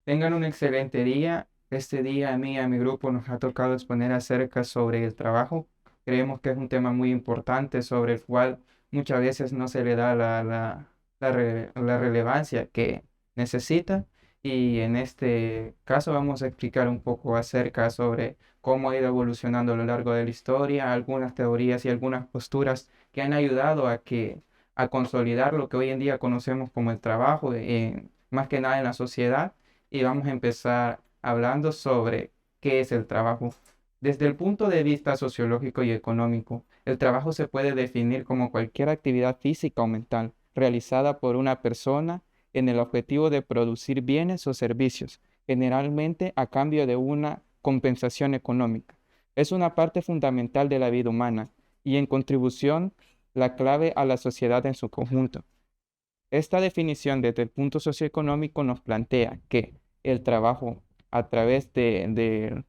Tengan un excelente día. Este día a mí y a mi grupo nos ha tocado exponer acerca sobre el trabajo. Creemos que es un tema muy importante sobre el cual muchas veces no se le da la relevancia que necesita. Y en este caso vamos a explicar un poco acerca sobre cómo ha ido evolucionando a lo largo de la historia, algunas teorías y algunas posturas que han ayudado a consolidar lo que hoy en día conocemos como el trabajo, más que nada en la sociedad, y vamos a empezar hablando sobre qué es el trabajo. Desde el punto de vista sociológico y económico, el trabajo se puede definir como cualquier actividad física o mental realizada por una persona en el objetivo de producir bienes o servicios, generalmente a cambio de una compensación económica. Es una parte fundamental de la vida humana y en contribución la clave a la sociedad en su conjunto. Esta definición desde el punto socioeconómico nos plantea que el trabajo a través de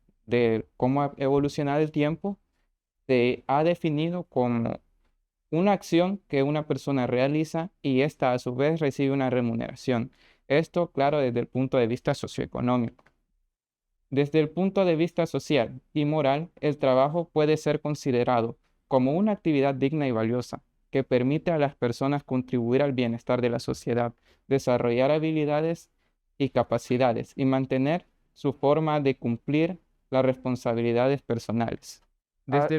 cómo ha evolucionado el tiempo se ha definido como una acción que una persona realiza y ésta a su vez recibe una remuneración. Esto, claro, desde el punto de vista socioeconómico. Desde el punto de vista social y moral, el trabajo puede ser considerado como una actividad digna y valiosa que permite a las personas contribuir al bienestar de la sociedad, desarrollar habilidades y capacidades y mantener su forma de cumplir las responsabilidades personales. Desde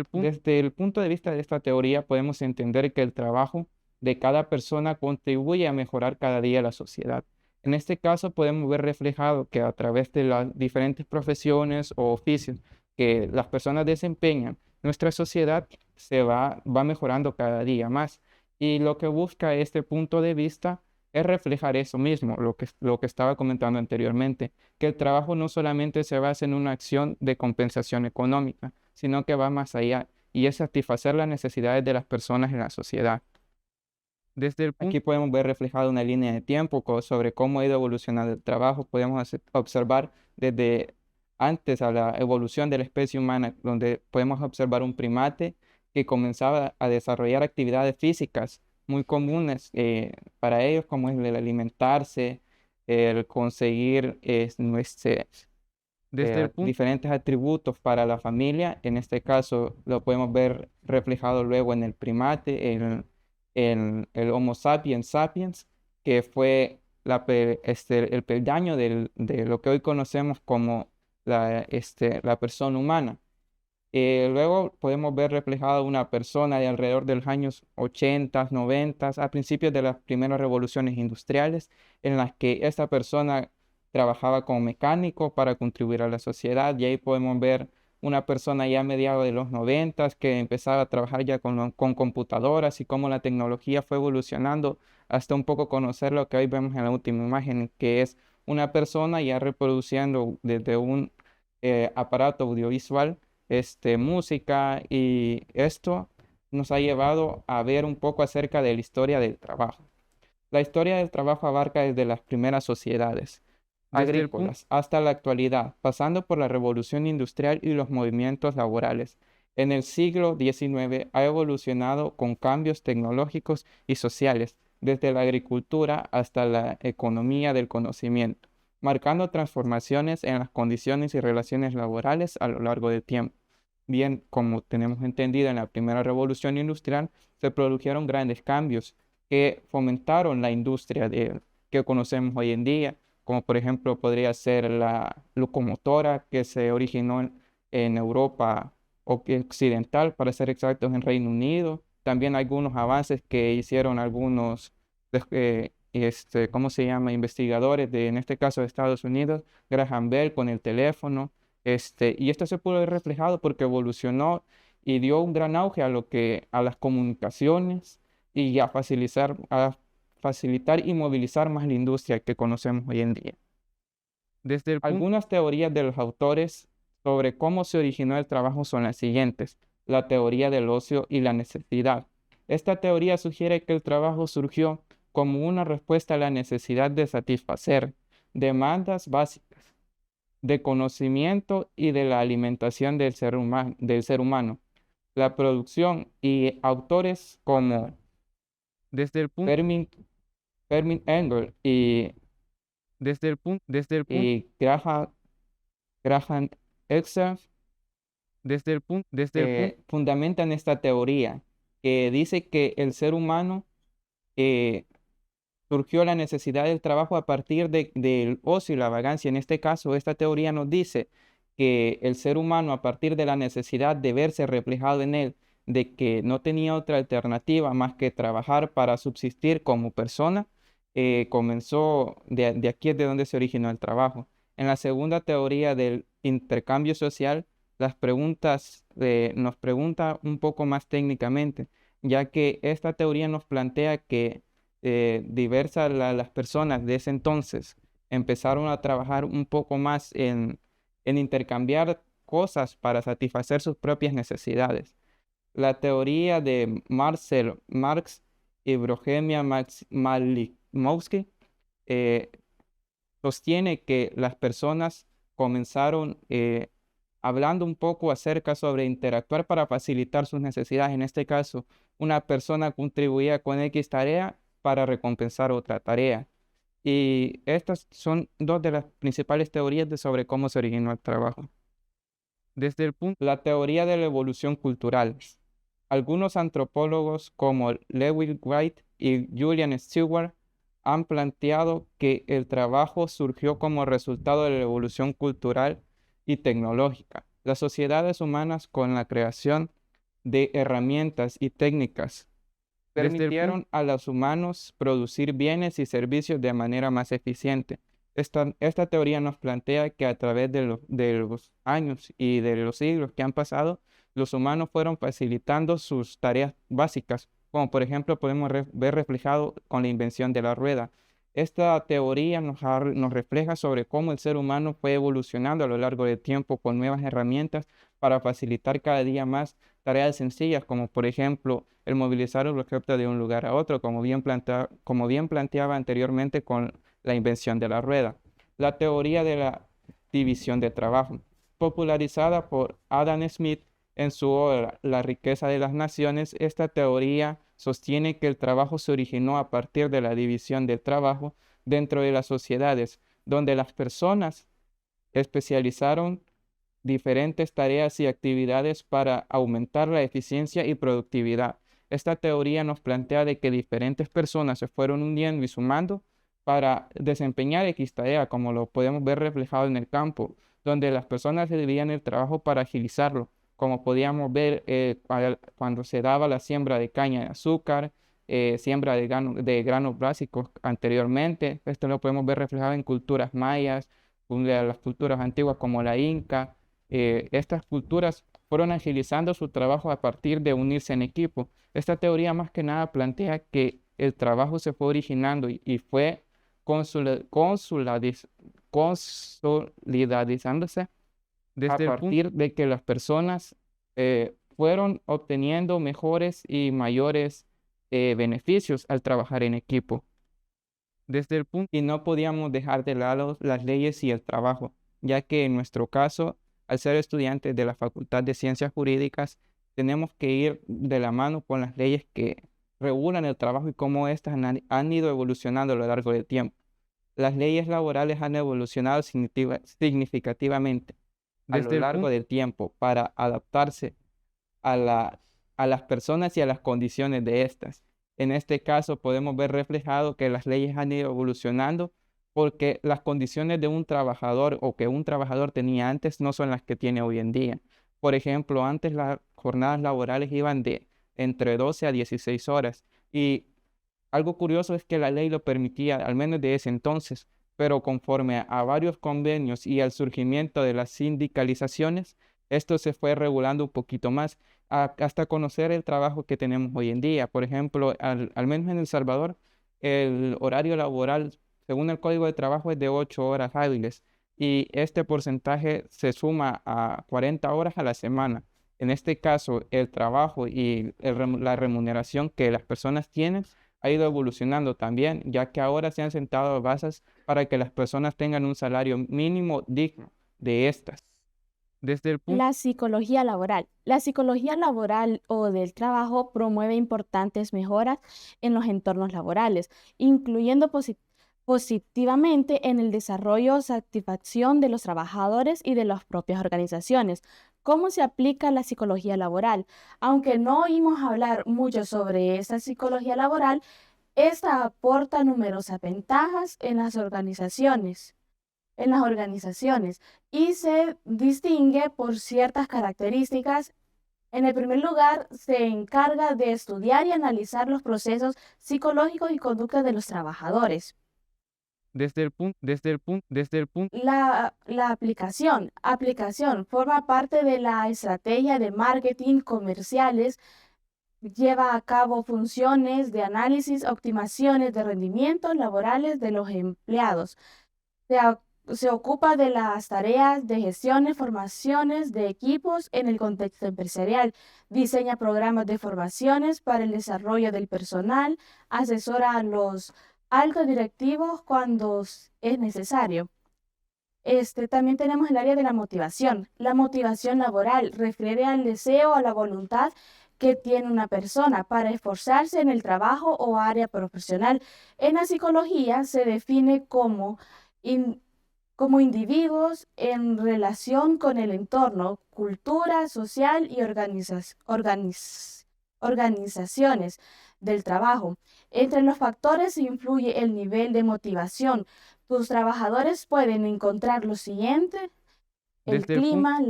el punto de vista de esta teoría, podemos entender que el trabajo de cada persona contribuye a mejorar cada día la sociedad. En este caso podemos ver reflejado que a través de las diferentes profesiones o oficios que las personas desempeñan, nuestra sociedad va mejorando cada día más. Y lo que busca este punto de vista es reflejar eso mismo, lo que estaba comentando anteriormente, que el trabajo no solamente se basa en una acción de compensación económica, sino que va más allá y es satisfacer las necesidades de las personas en la sociedad. Aquí podemos ver reflejada una línea de tiempo sobre cómo ha ido evolucionando el trabajo. Podemos observar desde antes a la evolución de la especie humana, donde podemos observar un primate que comenzaba a desarrollar actividades físicas muy comunes para ellos, como es el alimentarse, el conseguir diferentes atributos para la familia. En este caso lo podemos ver reflejado luego en el primate, el Homo sapiens sapiens, que fue el peldaño de lo que hoy conocemos como la persona humana. Luego podemos ver reflejada una persona de alrededor de los años 80, 90, a principios de las primeras revoluciones industriales, en las que esta persona trabajaba como mecánico para contribuir a la sociedad. Y ahí podemos ver una persona ya a mediados de los 90 que empezaba a trabajar ya con computadoras y cómo la tecnología fue evolucionando hasta un poco conocer lo que hoy vemos en la última imagen, que es una persona ya reproduciendo desde un aparato audiovisual música, y esto nos ha llevado a ver un poco acerca de la historia del trabajo. La historia del trabajo abarca desde las primeras sociedades agrícolas hasta la actualidad, pasando por la revolución industrial y los movimientos laborales. En el siglo XIX ha evolucionado con cambios tecnológicos y sociales, desde la agricultura hasta la economía del conocimiento, marcando transformaciones en las condiciones y relaciones laborales a lo largo del tiempo. Bien, como tenemos entendido, en la primera revolución industrial se produjeron grandes cambios que fomentaron la industria que conocemos hoy en día, como por ejemplo podría ser la locomotora que se originó en Europa occidental, para ser exactos, en Reino Unido. También algunos avances que hicieron algunos, ¿cómo se llama?, investigadores en este caso de Estados Unidos, Graham Bell con el teléfono. Y esto se pudo ver reflejado porque evolucionó y dio un gran auge a las comunicaciones y a facilitar y movilizar más la industria que conocemos hoy en día. Algunas teorías de los autores sobre cómo se originó el trabajo son las siguientes: la teoría del ocio y la necesidad. Esta teoría sugiere que el trabajo surgió como una respuesta a la necesidad de satisfacer demandas básicas de conocimiento y de la alimentación del ser humano. La producción y autores como Fermin Engel y y Graham Exner fundamentan esta teoría que dice que el ser humano eh, surgió la necesidad del trabajo a partir del ocio y la vagancia. En este caso, esta teoría nos dice que el ser humano, a partir de la necesidad de verse reflejado en él, de que no tenía otra alternativa más que trabajar para subsistir como persona, comenzó, de aquí es de donde se originó el trabajo. En la segunda teoría del intercambio social, las preguntas nos pregunta un poco más técnicamente, ya que esta teoría nos plantea que diversas las personas de ese entonces empezaron a trabajar un poco más en intercambiar cosas para satisfacer sus propias necesidades. La teoría de Marcel Marx y Brojemia Malikowski eh, sostiene que las personas comenzaron hablando un poco acerca sobre interactuar para facilitar sus necesidades. En este caso, una persona contribuía con X tarea para recompensar otra tarea. Y estas son dos de las principales teorías de sobre cómo se originó el trabajo. La teoría de la evolución cultural. Algunos antropólogos como Lewis Wright y Julian Stewart han planteado que el trabajo surgió como resultado de la evolución cultural y tecnológica. Las sociedades humanas, con la creación de herramientas y técnicas, permitieron a los humanos producir bienes y servicios de manera más eficiente. Esta teoría nos plantea que a través de los años y de los siglos que han pasado, los humanos fueron facilitando sus tareas básicas, como por ejemplo podemos ver reflejado con la invención de la rueda. Esta teoría nos refleja sobre cómo el ser humano fue evolucionando a lo largo del tiempo con nuevas herramientas para facilitar cada día más tareas sencillas, como por ejemplo el movilizar el objeto de un lugar a otro, como bien planteaba anteriormente con la invención de la rueda. La teoría de la división de trabajo, popularizada por Adam Smith en su obra La riqueza de las naciones, esta teoría sostiene que el trabajo se originó a partir de la división del trabajo dentro de las sociedades, donde las personas especializaron diferentes tareas y actividades para aumentar la eficiencia y productividad. Esta teoría nos plantea de que diferentes personas se fueron uniendo y sumando para desempeñar X tarea, como lo podemos ver reflejado en el campo, donde las personas se dividían el trabajo para agilizarlo, como podíamos ver cuando se daba la siembra de caña de azúcar, siembra de granos básicos anteriormente. Esto lo podemos ver reflejado en culturas mayas, las culturas antiguas como la Inca. Estas culturas fueron agilizando su trabajo a partir de unirse en equipo. Esta teoría más que nada plantea que el trabajo se fue originando y fue consolidándose a partir de que las personas fueron obteniendo mejores y mayores beneficios al trabajar en equipo. Y no podíamos dejar de lado las leyes y el trabajo, ya que en nuestro caso, al ser estudiantes de la Facultad de Ciencias Jurídicas, tenemos que ir de la mano con las leyes que regulan el trabajo y cómo éstas han ido evolucionando a lo largo del tiempo. Las leyes laborales han evolucionado significativamente a lo largo del tiempo para adaptarse a a las personas y a las condiciones de estas. En este caso podemos ver reflejado que las leyes han ido evolucionando porque las condiciones de un trabajador o que un trabajador tenía antes no son las que tiene hoy en día. Por ejemplo, antes las jornadas laborales iban de entre 12 a 16 horas y algo curioso es que la ley lo permitía, al menos de ese entonces, pero conforme a varios convenios y al surgimiento de las sindicalizaciones, esto se fue regulando un poquito más hasta conocer el trabajo que tenemos hoy en día. Por ejemplo, al menos en El Salvador, el horario laboral, según el Código de Trabajo, es de 8 horas hábiles y este porcentaje se suma a 40 horas a la semana. En este caso, el trabajo y la remuneración que las personas tienen ha ido evolucionando también, ya que ahora se han sentado bases para que las personas tengan un salario mínimo digno de estas. La psicología laboral. La psicología laboral o del trabajo promueve importantes mejoras en los entornos laborales, incluyendo positivamente en el desarrollo o satisfacción de los trabajadores y de las propias organizaciones. ¿Cómo se aplica la psicología laboral? Aunque no oímos hablar mucho sobre esta psicología laboral, esta aporta numerosas ventajas en las organizaciones y se distingue por ciertas características. En el primer lugar, se encarga de estudiar y analizar los procesos psicológicos y conductas de los trabajadores. La aplicación forma parte de la estrategia de marketing comerciales, lleva a cabo funciones de análisis, optimizaciones de rendimientos laborales de los empleados. Se ocupa de las tareas de gestión y formaciones de equipos en el contexto empresarial, diseña programas de formaciones para el desarrollo del personal, asesora a los altos directivos cuando es necesario. También tenemos el área de la motivación. La motivación laboral refiere al deseo o la voluntad que tiene una persona para esforzarse en el trabajo o área profesional. En la psicología se define como individuos en relación con el entorno, cultura social y organizaciones del trabajo. Entre los factores influye el nivel de motivación. Tus trabajadores pueden encontrar lo siguiente: el clima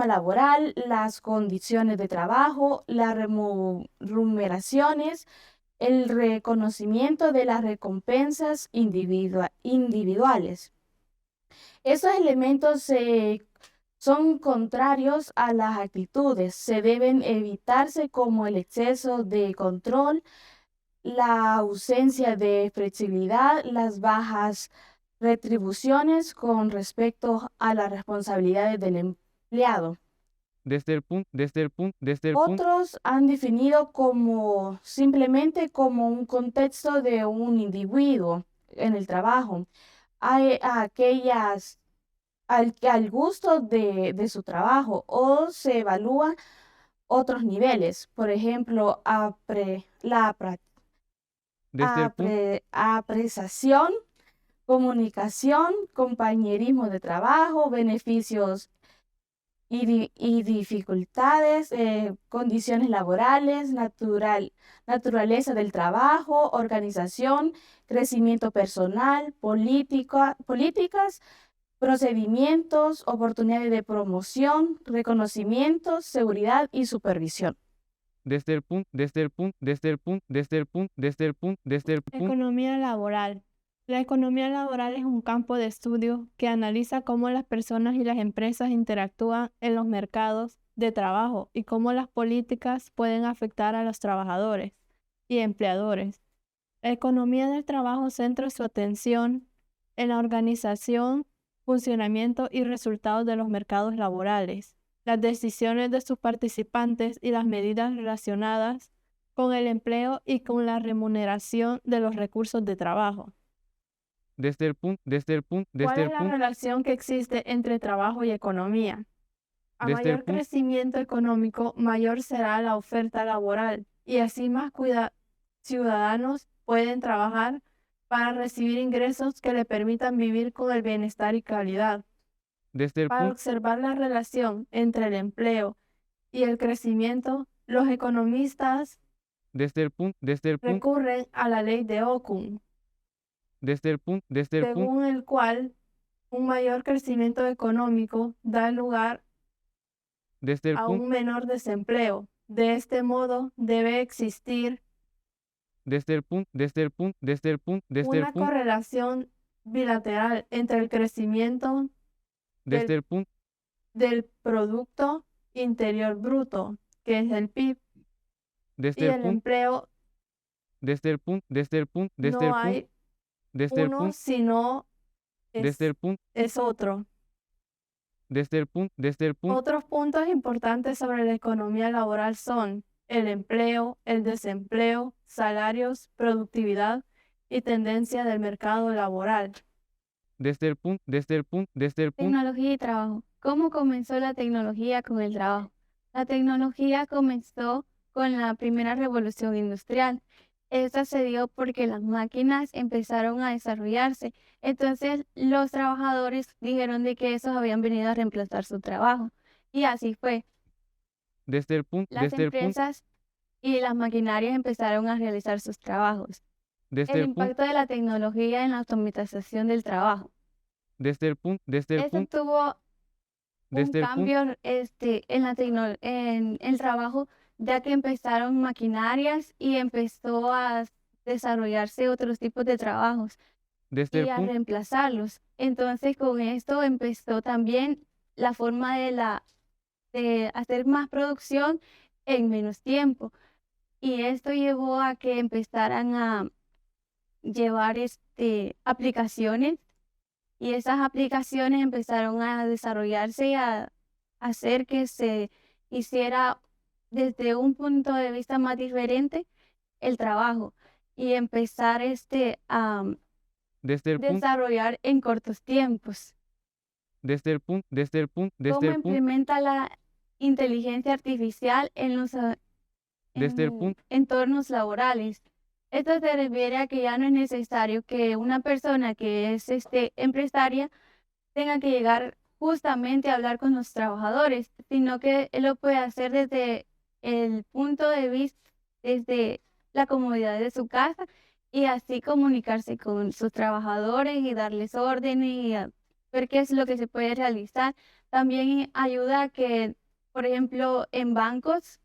laboral, las condiciones de trabajo, las remuneraciones, el reconocimiento de las recompensas individuales. Estos elementos son contrarios a las actitudes, se deben evitarse, como el exceso de control, la ausencia de flexibilidad, las bajas retribuciones con respecto a las responsabilidades del empleado. Otros han definido como simplemente como un contexto de un individuo en el trabajo. Hay al gusto de su trabajo, o se evalúan otros niveles, por ejemplo, apreciación, comunicación, compañerismo de trabajo, beneficios y dificultades, condiciones laborales, naturaleza del trabajo, organización, crecimiento personal, políticas, procedimientos, oportunidades de promoción, reconocimientos, seguridad y supervisión. Economía laboral. La economía laboral es un campo de estudio que analiza cómo las personas y las empresas interactúan en los mercados de trabajo y cómo las políticas pueden afectar a los trabajadores y empleadores. La economía del trabajo centra su atención en la organización, funcionamiento y resultados de los mercados laborales, las decisiones de sus participantes y las medidas relacionadas con el empleo y con la remuneración de los recursos de trabajo. ¿Cuál es la relación que existe entre trabajo y economía? A mayor crecimiento económico, mayor será la oferta laboral y así más ciudadanos pueden trabajar para recibir ingresos que le permitan vivir con el bienestar y calidad. Para observar la relación entre el empleo y el crecimiento, los economistas recurren a la ley de Okun, según el cual un mayor crecimiento económico da lugar a un menor desempleo. De este modo, debe existir una correlación bilateral entre el crecimiento del Producto Interior Bruto, que es el PIB, y el empleo. No hay uno, sino es otro. Otros puntos importantes sobre la economía laboral son el empleo, el desempleo, salarios, productividad y tendencia del mercado laboral. Tecnología y trabajo. ¿Cómo comenzó la tecnología con el trabajo? La tecnología comenzó con la primera revolución industrial. Esto se dio porque las máquinas empezaron a desarrollarse. Entonces los trabajadores dijeron de que esos habían venido a reemplazar su trabajo. Y así fue. Las empresas y las maquinarias empezaron a realizar sus trabajos. El impacto de la tecnología en la automatización del trabajo. Esto tuvo un cambio en el trabajo, ya que empezaron maquinarias y empezó a desarrollarse otros tipos de trabajos y a reemplazarlos. Entonces, con esto empezó también la forma de hacer más producción en menos tiempo. Y esto llevó a que empezaran a llevar aplicaciones, y esas aplicaciones empezaron a desarrollarse y a hacer que se hiciera desde un punto de vista más diferente el trabajo y empezar a desarrollar en cortos tiempos. ¿Cómo implementa la inteligencia artificial en los entornos laborales? Esto se refiere a que ya no es necesario que una persona que es empresaria tenga que llegar justamente a hablar con los trabajadores, sino que él lo puede hacer desde el punto de vista, desde la comodidad de su casa, y así comunicarse con sus trabajadores y darles órdenes y ver qué es lo que se puede realizar. También ayuda a que, por ejemplo, en bancos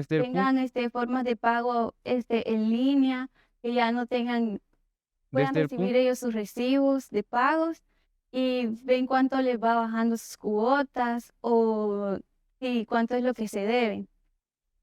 tengan formas de pago en línea, que ya no puedan recibir ellos sus recibos de pagos y ven cuánto les va bajando sus cuotas o cuánto es lo que se debe.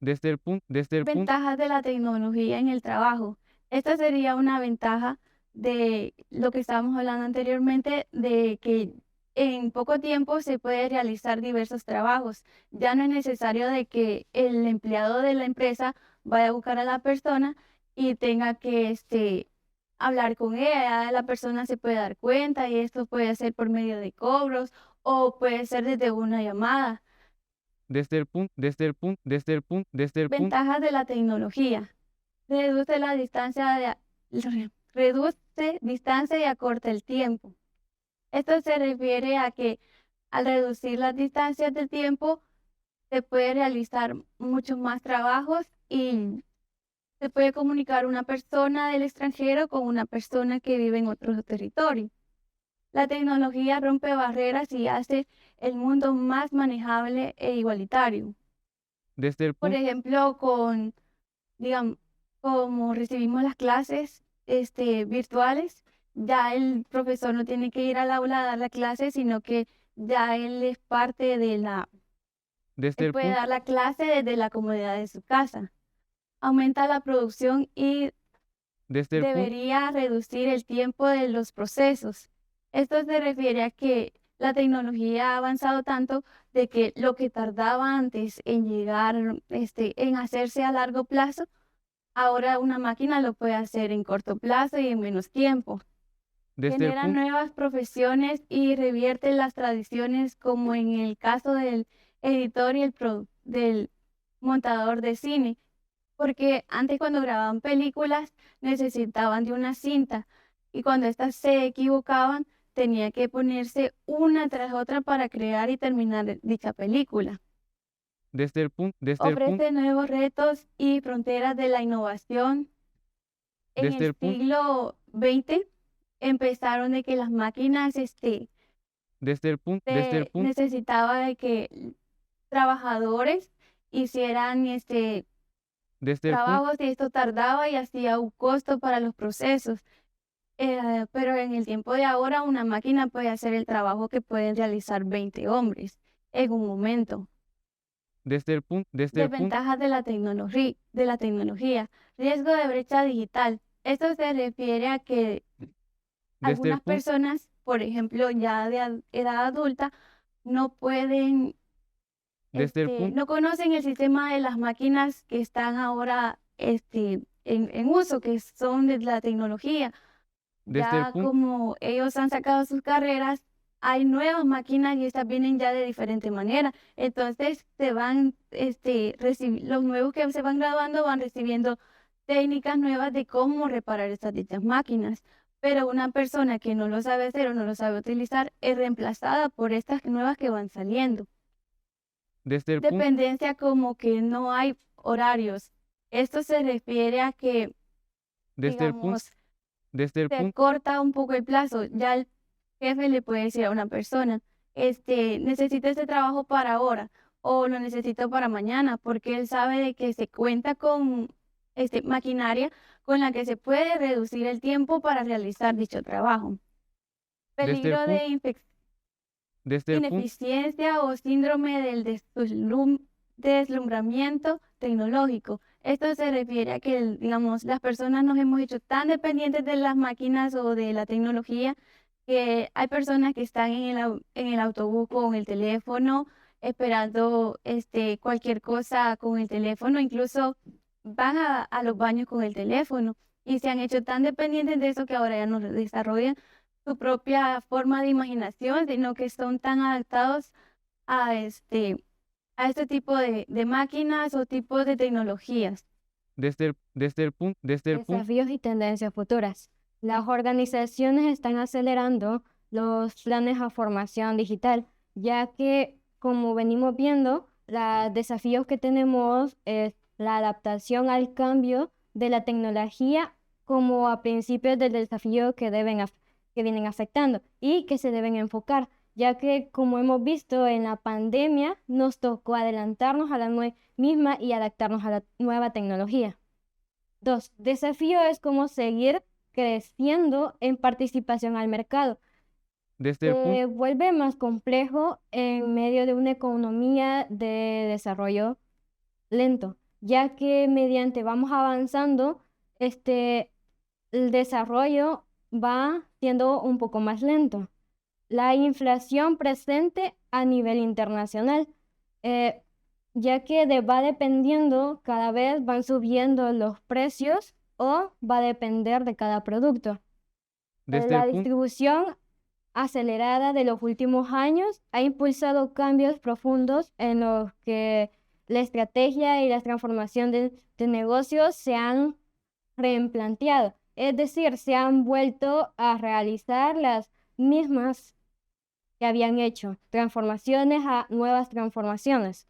Ventajas de la tecnología en el trabajo. Esta sería una ventaja de lo que estábamos hablando anteriormente, de que en poco tiempo se puede realizar diversos trabajos. Ya no es necesario de que el empleado de la empresa vaya a buscar a la persona y tenga que hablar con ella. Ya la persona se puede dar cuenta, y esto puede ser por medio de cobros o puede ser desde una llamada. Ventajas de la tecnología. Reduce distancia y acorta el tiempo. Esto se refiere a que al reducir las distancias del tiempo se puede realizar muchos más trabajos y se puede comunicar una persona del extranjero con una persona que vive en otro territorio. La tecnología rompe barreras y hace el mundo más manejable e igualitario. Por ejemplo, digamos, como recibimos las clases virtuales, ya el profesor no tiene que ir al aula a dar la clase, sino que ya él es parte él puede dar la clase desde la comodidad de su casa. Aumenta la producción y debería reducir el tiempo de los procesos. Esto se refiere a que la tecnología ha avanzado tanto de que lo que tardaba antes en llegar, en hacerse a largo plazo, ahora una máquina lo puede hacer en corto plazo y en menos tiempo. Genera nuevas profesiones y revierte las tradiciones, como en el caso del editor y del montador de cine, porque antes, cuando grababan películas, necesitaban de una cinta, y cuando éstas se equivocaban tenía que ponerse una tras otra para crear y terminar dicha película. Ofrece nuevos retos y fronteras de la innovación. En el siglo XX empezaron de que las máquinas necesitaba de que trabajadores hicieran trabajos, y esto tardaba y hacía un costo para los procesos. Pero en el tiempo de ahora, una máquina puede hacer el trabajo que pueden realizar 20 hombres en un momento. Desventajas de la tecnología. Riesgo de brecha digital. Esto se refiere a que algunas personas, por ejemplo, ya de edad adulta, no pueden, no conocen el sistema de las máquinas que están ahora en uso, que son de la tecnología. Ya como ellos han sacado sus carreras, hay nuevas máquinas y estas vienen ya de diferente manera. Entonces los nuevos que se van graduando van recibiendo técnicas nuevas de cómo reparar estas dichas máquinas. Pero una persona que no lo sabe hacer o no lo sabe utilizar es reemplazada por estas nuevas que van saliendo. Desde el punto, Dependencia como que no hay horarios. Esto se refiere a que, desde el punto, digamos, desde el se punto, corta un poco el plazo. Ya el jefe le puede decir a una persona, necesito este trabajo para ahora o lo necesito para mañana, porque él sabe de que se cuenta con maquinaria con la que se puede reducir el tiempo para realizar dicho trabajo. desde el Peligro punto, de desde el punto, ineficiencia o síndrome del deslumbramiento tecnológico. Esto se refiere a que, digamos, las personas nos hemos hecho tan dependientes de las máquinas o de la tecnología que hay personas que están en el autobús con el teléfono, esperando cualquier cosa con el teléfono, incluso van a los baños con el teléfono y se han hecho tan dependientes de eso que ahora ya no desarrollan su propia forma de imaginación, sino que son tan adaptados a este tipo de máquinas o tipos de tecnologías. desde el punto, Desafíos y tendencias futuras. Las organizaciones están acelerando los planes a formación digital, ya que, como venimos viendo, los desafíos que tenemos es la adaptación al cambio de la tecnología como a principios del desafío que vienen afectando y que se deben enfocar, ya que, como hemos visto en la pandemia, nos tocó adelantarnos a la misma y adaptarnos a la nueva tecnología. 2. Desafío es cómo seguir creciendo en participación al mercado. desde el punto, Se vuelve más complejo en medio de una economía de desarrollo lento, ya que mediante vamos avanzando, el desarrollo va siendo un poco más lento. La inflación presente a nivel internacional, eh, ya que va dependiendo, cada vez van subiendo los precios o va a depender de cada producto. desde La el punto, distribución acelerada de los últimos años ha impulsado cambios profundos en los que la estrategia y la transformación de negocios se han reimplanteado, es decir, se han vuelto a realizar las mismas que habían hecho, transformaciones a nuevas transformaciones.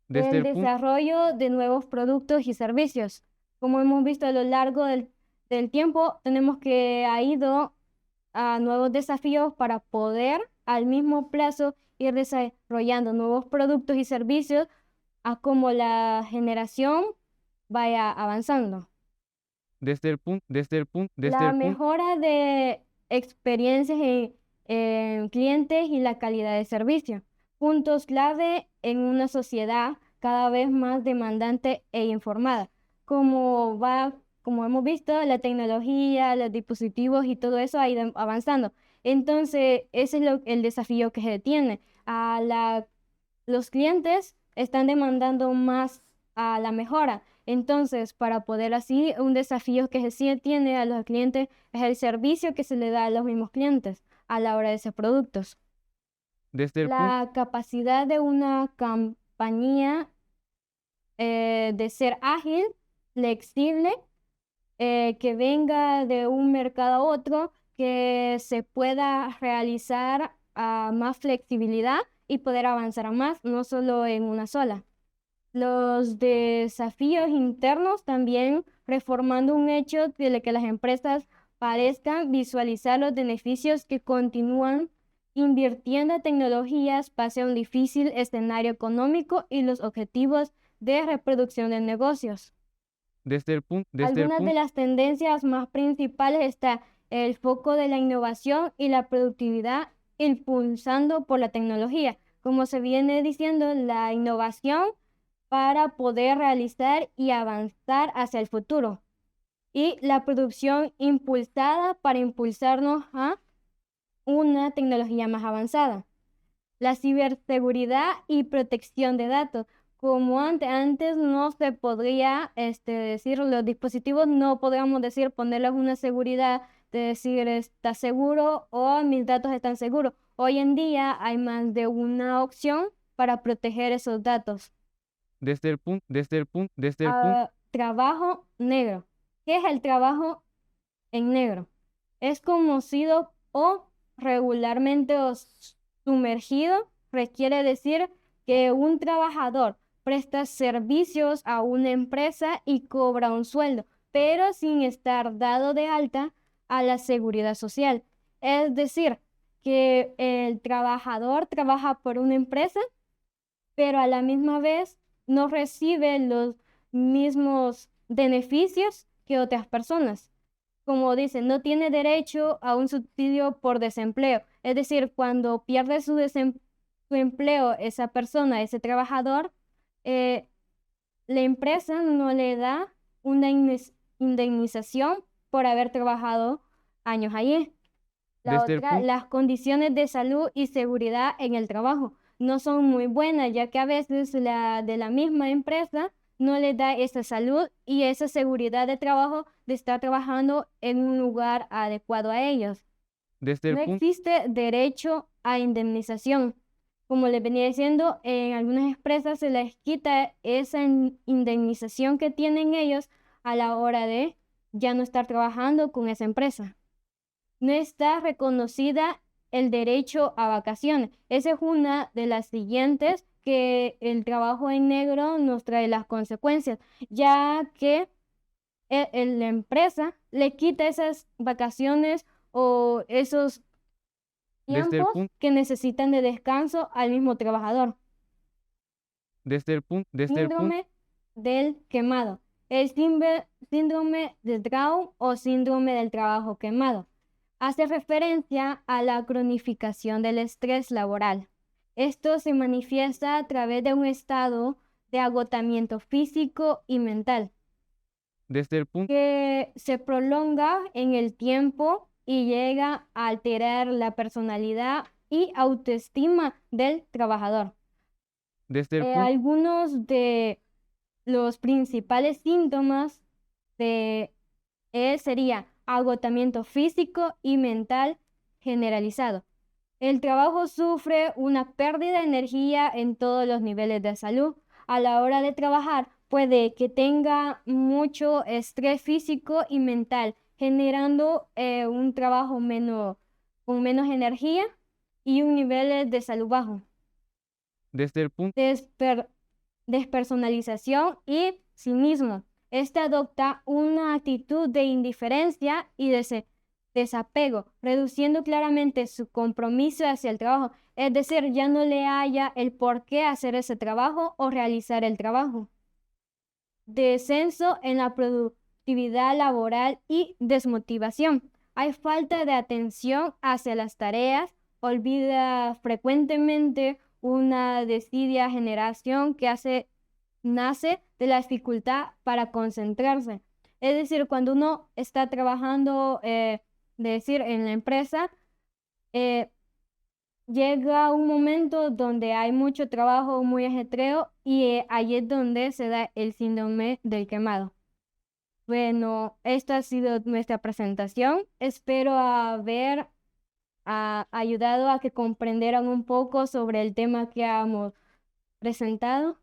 desde El el punto, desarrollo de nuevos productos y servicios. Como hemos visto a lo largo del tiempo, tenemos que ha ido a nuevos desafíos para poder al mismo plazo ir desarrollando nuevos productos y servicios a como la generación vaya avanzando. desde el punto, desde el punto, desde La el punto, mejora de experiencias en clientes y la calidad de servicio. Puntos clave en una sociedad cada vez más demandante e informada. Como hemos visto, la tecnología, los dispositivos y todo eso ha ido avanzando. Entonces, ese es el desafío que se tiene. Los clientes están demandando más a la mejora. Entonces, para poder así, un desafío que sí tiene a los clientes es el servicio que se le da a los mismos clientes a la hora de esos productos. desde el punto, La capacidad de una compañía de ser ágil, flexible, que venga de un mercado a otro, que se pueda realizar a más flexibilidad y poder avanzar a más, no solo en una sola. Los desafíos internos también reformando un hecho de que las empresas parezcan visualizar los beneficios que continúan invirtiendo en tecnologías pase a un difícil escenario económico y los objetivos de reproducción de negocios. desde el punto, desde el Algunas de punto, las tendencias más principales está el foco de la innovación y la productividad impulsando por la tecnología. Como se viene diciendo, la innovación para poder realizar y avanzar hacia el futuro. Y la producción impulsada para impulsarnos a una tecnología más avanzada. La ciberseguridad y protección de datos. Como antes no se podría decir, los dispositivos no podríamos decir ponerles una seguridad de decir está seguro o mis datos están seguros. Hoy en día hay más de una opción para proteger esos datos. desde el punto, desde el punto, desde el punto, trabajo negro. ¿Qué es el trabajo en negro? Es conocido o regularmente sumergido, requiere decir que un trabajador presta servicios a una empresa y cobra un sueldo, pero sin estar dado de alta a la seguridad social. Es decir, que el trabajador trabaja por una empresa, pero a la misma vez no recibe los mismos beneficios que otras personas. Como dicen, no tiene derecho a un subsidio por desempleo. Es decir, cuando pierde su empleo esa persona, ese trabajador, eh, la empresa no le da una indemnización por haber trabajado años allí. La Desde el otra, punto, las condiciones de salud y seguridad en el trabajo no son muy buenas, ya que a veces la de la misma empresa no le da esa salud y esa seguridad de trabajo de estar trabajando en un lugar adecuado a ellos. desde No el punto, existe derecho a indemnización. Como les venía diciendo, en algunas empresas se les quita esa indemnización que tienen ellos a la hora de ya no estar trabajando con esa empresa. No está reconocida el derecho a vacaciones. Esa es una de las siguientes que el trabajo en negro nos trae las consecuencias, ya que la empresa le quita esas vacaciones o esos desde el tiempos punto, que necesitan de descanso al mismo trabajador. desde el punto, Síndrome del quemado. El síndrome del Down o síndrome del trabajo quemado hace referencia a la cronificación del estrés laboral. Esto se manifiesta a través de un estado de agotamiento físico y mental desde el punto, que se prolonga en el tiempo y llega a alterar la personalidad y autoestima del trabajador. desde el punto, Algunos de los principales síntomas de sería agotamiento físico y mental generalizado. El trabajo sufre una pérdida de energía en todos los niveles de salud. A la hora de trabajar puede que tenga mucho estrés físico y mental, generando un trabajo con menos energía y un nivel de salud bajo. desde el punto, Despersonalización y cinismo. Este adopta una actitud de indiferencia y desapego, reduciendo claramente su compromiso hacia el trabajo. Es decir, ya no le haya el por qué hacer ese trabajo o realizar el trabajo. Descenso en la productividad laboral y desmotivación. Hay falta de atención hacia las tareas, olvida frecuentemente una desidia generación que nace de la dificultad para concentrarse. Es decir, cuando uno está trabajando, en la empresa, llega un momento donde hay mucho trabajo, muy ajetreo, y ahí es donde se da el síndrome del quemado. Bueno, esta ha sido nuestra presentación. Espero haber ayudado a que comprendieran un poco sobre el tema que hemos presentado.